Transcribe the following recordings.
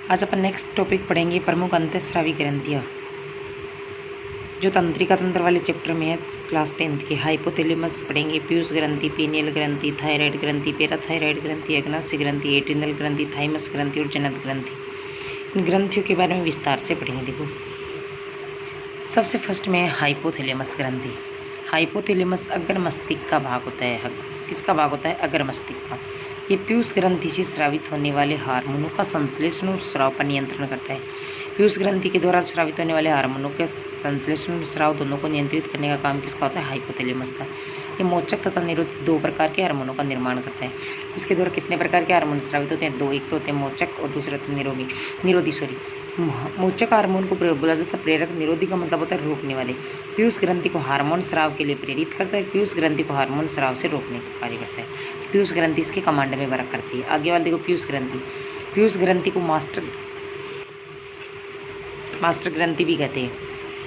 आज अपन next topic पढ़ेंगे प्रमुख अंतःस्रावी ग्रंथियाँ, जो तंत्रिका तंत्र वाले चैप्टर में है क्लास 10th की। हाइपोथैलेमस पढ़ेंगे, पीयूष ग्रंथि, पीनियल ग्रंथि, थायराइड ग्रंथि, पैराथायराइड ग्रंथि, अग्नाशय ग्रंथि, एड्रिनल ग्रंथि, थाइमस ग्रंथि और जनन ग्रंथि। इन ग्रंथियों के बारे में विस्तार से पढ़ेंगे। देखो, सबसे फर्स्ट में है हाइपोथैलेमस ग्रंथि। हाइपोथैलेमस अग्र मस्तिष्क का भाग होता है। किसका भाग होता है? अग्र मस्तिष्क का। ये पीयूष ग्रंथि से स्रावित होने वाले हार्मोनों का संश्लेषण और स्राव पर नियंत्रण करता है। पीयूष ग्रंथि के द्वारा स्रावित होने वाले हार्मोनों के संश्लेषण और स्राव दोनों को नियंत्रित करने का काम किसका होता है? हाइपोथैलेमस का। ये मोचक तथा निरोधी दो प्रकार के हार्मोनों का निर्माण करता है। उसके द्वारा कितने प्रकार के हार्मोन स्रावित होते हैं? दो। एक तो होते हैं मोचक और दूसरे होते हैं निरोधी। मोचक हार्मोन को बोला जाता है प्रेरक। निरोधी का मतलब होता है रोकने वाले। पीयूष ग्रंथि को हार्मोन स्राव के लिए प्रेरित करता है। पीयूष ग्रंथि को हार्मोन स्राव से रोकने का कार्य करता है। पीयूष ग्रंथि इसके कमांड में वर्क करती है। आगे वाले देखो, पीयूष ग्रंथि। पीयूष ग्रंथि को मास्टर ग्रंथि भी कहते हैं।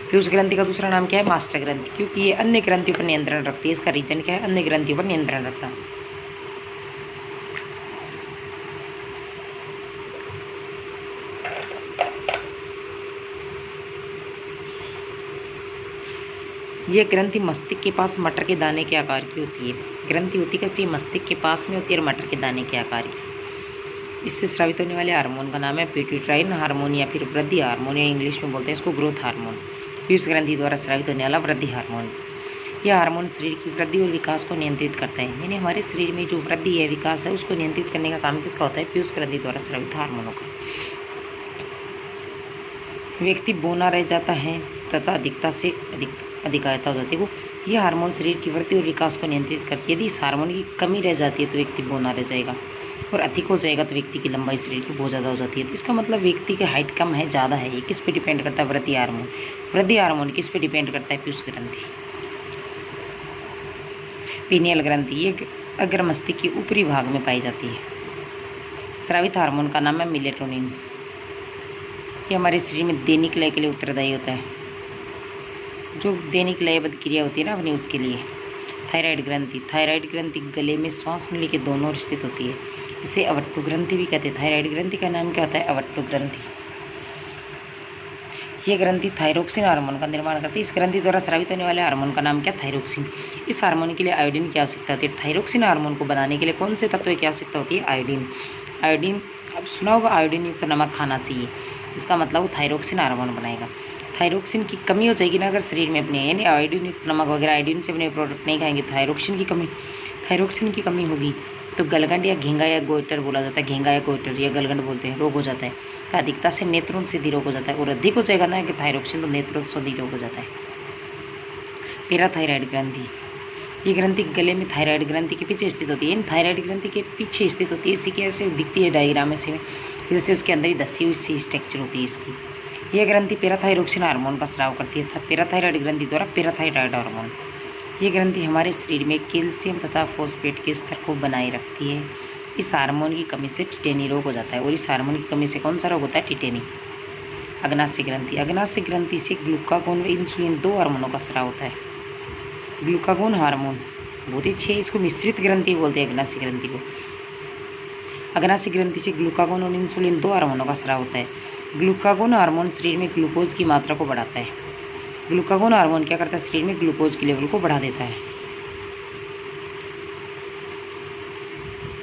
पीयूष ग्रंथि का दूसरा नाम क्या है? मास्टर ग्रंथि, क्योंकि ये अन्य ग्रंथियों पर नियंत्रण रखती है। इसका रीजन क्या है? अन्य ग्रंथियों पर नियंत्रण रखना। यह ग्रंथि मस्तिष्क के पास मटर के दाने के आकार की होती है। ग्रंथि होती कैसी? मस्तिष्क के पास में होती है और मटर के दाने के आकार की। इससे स्रावित होने वाले हार्मोन का नाम है पिट्यूटाइन हार्मोन या फिर वृद्धि हार्मोन, या इंग्लिश में बोलते हैं इसको ग्रोथ हार्मोन। पीयूष ग्रंथि द्वारा स्रावित होने वाला वृद्धि हार्मोन। यह हार्मोन शरीर की वृद्धि और विकास को नियंत्रित करता है। यानी हमारे शरीर में जो वृद्धि है, विकास है, उसको नियंत्रित करने का काम किसका होता है? पीयूष ग्रंथि द्वारा स्रावित हार्मोनों का। व्यक्ति बौना रह जाता है तथा अधिकता से अधिकायता हो जाती है। यह हार्मोन शरीर की वृद्धि और विकास को नियंत्रित करती है। यदि इस हार्मोन की कमी रह जाती है तो व्यक्ति बौना रह जाएगा, और अधिक हो जाएगा तो व्यक्ति की लंबाई शरीर की बहुत ज़्यादा हो जाती है। तो इसका मतलब व्यक्ति की हाइट कम है, ज़्यादा है, ये किस पे डिपेंड करता है? वृद्धि हार्मोन। वृद्धि हार्मोन किस पे डिपेंड करता है? पीयूष ग्रंथि। पीनियल ग्रंथि, ये अग्र मस्तिष्क के ऊपरी भाग में पाई जाती है। स्रावित हार्मोन का नाम है मेलेटोनिन। ये हमारे शरीर में दैनिक लय के लिए उत्तरदायी होता है। जो दैनिक लयबद्ध क्रिया होती है ना अपनी, उसके लिए। थायराइड ग्रंथि। थायराइड ग्रंथि गले में श्वास नली के दोनों ओर स्थित होती है। इसे अवट्टु ग्रंथि भी कहते हैं। थायराइड ग्रंथि का नाम क्या होता है? अवट्टु ग्रंथि। यह ग्रंथि थायरोक्सिन हार्मोन का निर्माण करती है। इस ग्रंथि द्वारा स्रावित होने वाले हार्मोन का नाम क्या? थायरोक्सिन। इस हार्मोन के लिए आयोडीन की आवश्यकता होती है। थायरोक्सिन हार्मोन को बनाने के लिए कौन से तत्व की आवश्यकता होती है? आयोडीन। आयोडीन, अब सुना होगा, आयोडीन युक्त नमक खाना चाहिए। इसका मतलब वो थायरोक्सिन हार्मोन बनाएगा। थायरोक्सिन की कमी हो जाएगी ना अगर शरीर में अपने, यानी आयोडीन युक्त नमक वगैरह आयोडीन से अपने प्रोडक्ट नहीं खाएंगे, थायरोक्सिन की कमी होगी तो गलगंड या घेंगा या गोइटर बोला जाता है। घेंगा या गोइटर या गलगंड बोलते हैं, रोग हो जाता है। तो अधिकता से नेत्रोंसधि रोग हो जाता है, और अधिक हो जाएगा ना कि थायरोक्सिन, तो नेत्रोंसधि रोग हो जाता है। पैराथायराइड ग्रंथि। ये ग्रंथि गले में थायराइड ग्रंथि के पीछे स्थित होती है। इन थायराइड ग्रंथि के पीछे स्थित होती है। इसी की ऐसे दिखती है डायग्राम में से, जैसे उसके अंदर ही धसी हुई सी स्ट्रक्चर होती है इसकी। यह ग्रंथि पैराथायरोक्सिन हार्मोन का स्राव करती है। पैराथायराइड ग्रंथि द्वारा पैराथायराइड हार्मोन। ये ग्रंथि हमारे शरीर में कैल्शियम तथा फॉस्फेट के स्तर को बनाए रखती है। इस हार्मोन की कमी से टिटेनी रोग हो जाता है, और इस हार्मोन की कमी से कौन सा रोग होता है? टिटेनी। अग्नाशय ग्रंथि। अग्नाशय ग्रंथि से ग्लूकागोन व इंसुलिन दो हार्मोनों का स्राव होता है। ग्लूकागोन हार्मोन बहुत ही अच्छे है, इसको मिश्रित ग्रंथि बोलते हैं अग्नाशय ग्रंथि को। अग्नाशय ग्रंथि से ग्लूकागोन और इंसुलिन दो हार्मोनों का स्राव होता है। ग्लूकागोन हार्मोन शरीर में ग्लूकोज की मात्रा को बढ़ाता है। ग्लूकागोन हार्मोन क्या करता है? शरीर में ग्लूकोज के लेवल को बढ़ा देता है।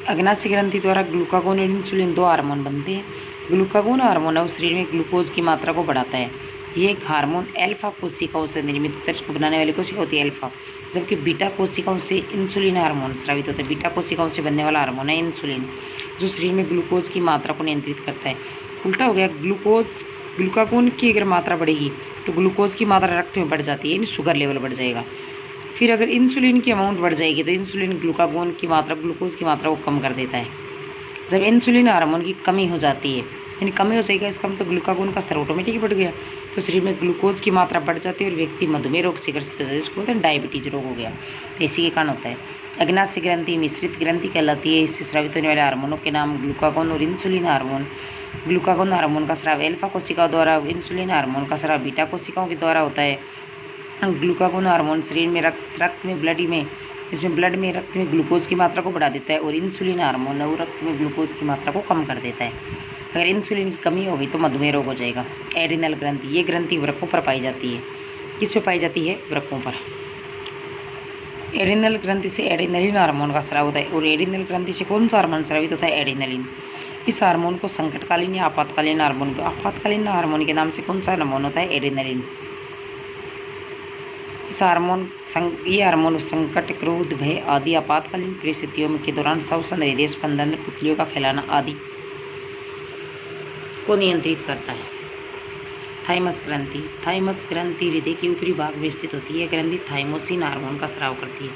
अग्नाशय ग्रंथि द्वारा ग्लूकागोन और इंसुलिन दो हार्मोन बनते हैं। ग्लूकागोन हार्मोन है, शरीर में ग्लूकोज की मात्रा को बढ़ाता है। ये एक हार्मोन अल्फा कोशिकाओं से निर्मित होता है। इसको बनाने वाली कोशिका होती है अल्फा, जबकि बीटा कोशिकाओं से इंसुलिन हार्मोन स्रावित होता है। बीटा कोशिकाओं से बनने वाला हार्मोन है इंसुलिन, जो शरीर में ग्लूकोज की मात्रा को नियंत्रित करता है। उल्टा हो गया, ग्लूकागोन की अगर मात्रा बढ़ेगी तो ग्लूकोज की मात्रा रक्त में बढ़ जाती है, यानी शुगर लेवल बढ़ जाएगा। फिर अगर इंसुलिन की अमाउंट बढ़ जाएगी तो इंसुलिन ग्लूकोज की मात्रा को कम कर देता है। जब इंसुलिन हार्मोन की कमी हो जाती है, यानी कमी हो जाएगा, इसका मतलब ग्लूकागोन का स्तर ऑटोमेटिक बढ़ गया, तो शरीर में ग्लूकोज की मात्रा बढ़ जाती है और व्यक्ति मधुमेह रोग से ग्रसित हो जाता है, जिसको बोलते हैं डायबिटीज रोग हो गया। तो इसी के कारण होता है। अग्नाशय ग्रंथि मिश्रित ग्रंथि कहलाती है। इससे स्रावित होने वाले हार्मोनों के नाम ग्लूकागोन और इंसुलिन हार्मोन। ग्लूकागोन हार्मोन का स्राव अल्फा कोशिकाओं द्वारा, इंसुलिन हार्मोन का स्राव बीटा कोशिकाओं के द्वारा होता है। ग्लूकागोन हार्मोन शरीर में रक्त में ग्लूकोज की मात्रा को बढ़ा देता है, और इंसुलिन हार्मोन है वो रक्त में ग्लूकोज की मात्रा को कम कर देता है। अगर इंसुलिन की कमी होगी तो मधुमेह रोग हो जाएगा। एड्रिनल ग्रंथि, ये ग्रंथि वृक्कों पर पाई जाती है। किस पे पाई जाती है? वृक्कों पर। एड्रिनल ग्रंथि से एड्रिनलिन हार्मोन का स्राव होता है। और एड्रिनल ग्रंथि से कौन सा हार्मोन स्रावित होता है? एड्रिनलिन। इस हार्मोन को संकटकालीन या आपातकालीन हार्मोन के नाम से कौन सा हार्मोन होता है? एड्रिनलिन। ये हार्मोन संकट, क्रोध, भय आदि आपातकालीन परिस्थितियों के दौरान श्वसन, हृदय स्पंदन, पुतलियों का फैलाना आदि को नियंत्रित करता है। थाइमस ग्रंथि। थाइमस ग्रंथि हृदय के ऊपरी भाग में स्थित होती है। ग्रंथि थाइमोसिन हार्मोन का स्राव करती है।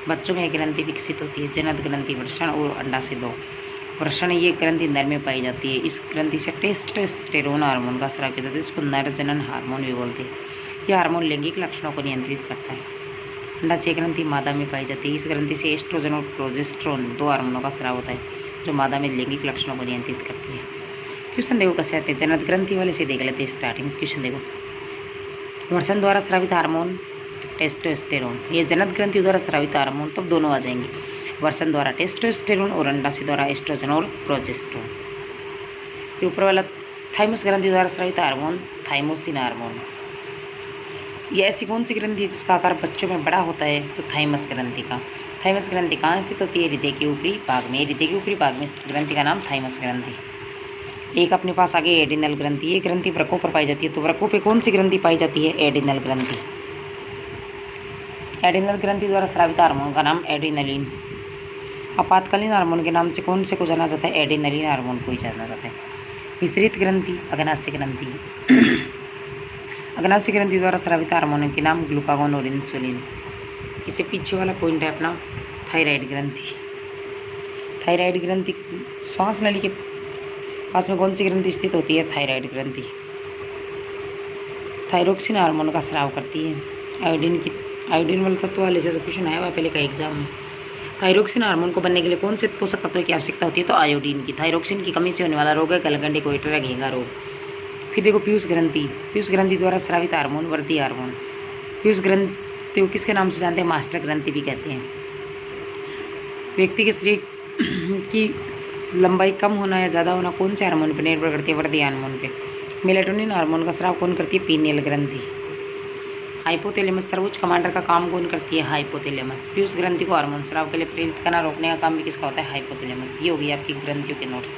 बच्चों में ग्रंथि विकसित होती है। जनन ग्रंथि वृषण और अंडाशय वृषण, ये ग्रंथि नर में पाई जाती है। इस ग्रंथि से टेस्टोस्टेरोन हार्मोन का स्राव किया जाता है, इसको नर जनन हार्मोन भी बोलते हैं। यह हार्मोन लैंगिक लक्षणों को नियंत्रित करता है। अंडाशय ग्रंथि मादा में पाई जाती है। इस ग्रंथि से एस्ट्रोजन और प्रोजेस्टेरोन, 2 हार्मोनों का स्राव होता है जो मादा में लैंगिक लक्षणों को नियंत्रित करती है। क्वेश्चन देखो कैसे आते हैं। जनन ग्रंथि वाले से देख लेते हैं स्टार्टिंग। क्वेश्चन देखो, वृषण द्वारा स्रावित हार्मोन टेस्टोस्टेरोन, ये जनन ग्रंथि द्वारा स्रावित हार्मोन, तब दोनों आ जाएंगे। वृषण द्वारा टेस्टोस्टेरोन और अंडाशय द्वारा एस्ट्रोजन और प्रोजेस्टेरोन। फिर ऊपर वाला थाइमस ग्रंथि द्वारा स्रावित हार्मोन थाइमोसिन हार्मोन। ये ऐसी कौन सी ग्रंथि है जिसका आकार बच्चों में बड़ा होता है? तो थाइमस ग्रंथि का। थाइमस ग्रंथि कहाँ स्थित होती है? हृदय के ऊपरी भाग में। हृदय के ऊपरी भाग में स्थित ग्रंथि का नाम थाइमस ग्रंथि। एक अपने पास आगे एड्रिनल ग्रंथि। ये ग्रंथि वृक्कों पर पाई जाती है। तो वृक्कों पे कौन सी ग्रंथि पाई जाती है? एड्रिनल ग्रंथि। एड्रिनल ग्रंथि द्वारा स्रावित हार्मोन का नाम एड्रिनलिन। आपातकालीन हार्मोन के नाम से कौन से को जाना जाता है? एड्रिनलिन हार्मोन को ही जाना जाता है। विस्तृत ग्रंथि, अग्नाशय ग्रंथि। अग्नाशय ग्रंथि द्वारा स्रावित हार्मोन के नाम ग्लूकागोन और इंसुलिन। इससे पीछे वाला पॉइंट है अपना थायराइड ग्रंथि। थायराइड ग्रंथि श्वास नली के पास में कौन सी ग्रंथि स्थित होती है? थायराइड ग्रंथि। थायरोक्सिन हार्मोन का स्राव करती है। आयोडीन वाले तत्व वाले से तो क्वेश्चन आया हुआ पहले का एग्जाम में। थायरोक्सिन हार्मोन को बनने के लिए कौन से पोषक तत्वों की आवश्यकता होती है? तो आयोडीन की। थायरोक्सिन की कमी से होने वाला रोग है गलगंडे, गोइटर या घेंगा रोग। फिर देखो पीयूष ग्रंथि। पीयूष ग्रंथि द्वारा स्रावित हार्मोन वृद्धि हार्मोन। पीयूष ग्रंथि को किसके नाम से जानते हैं? मास्टर ग्रंथि भी कहते हैं। व्यक्ति के शरीर की लंबाई कम होना या ज़्यादा होना कौन से हार्मोन पर निर्भर करती है? वृद्धि हार्मोन पे। मेलेटोनिन हार्मोन का स्राव कौन करती है? पीनियल ग्रंथि। हाइपोथैलेमस, सर्वोच्च कमांडर का काम कौन करती है? हाइपोथैलेमस। पीयूष ग्रंथि को हार्मोन स्राव के लिए प्रेरित करना, रोकने का काम भी किसका होता है? हाइपोथैलेमस। ये होगी आपकी ग्रंथियों के नोट्स।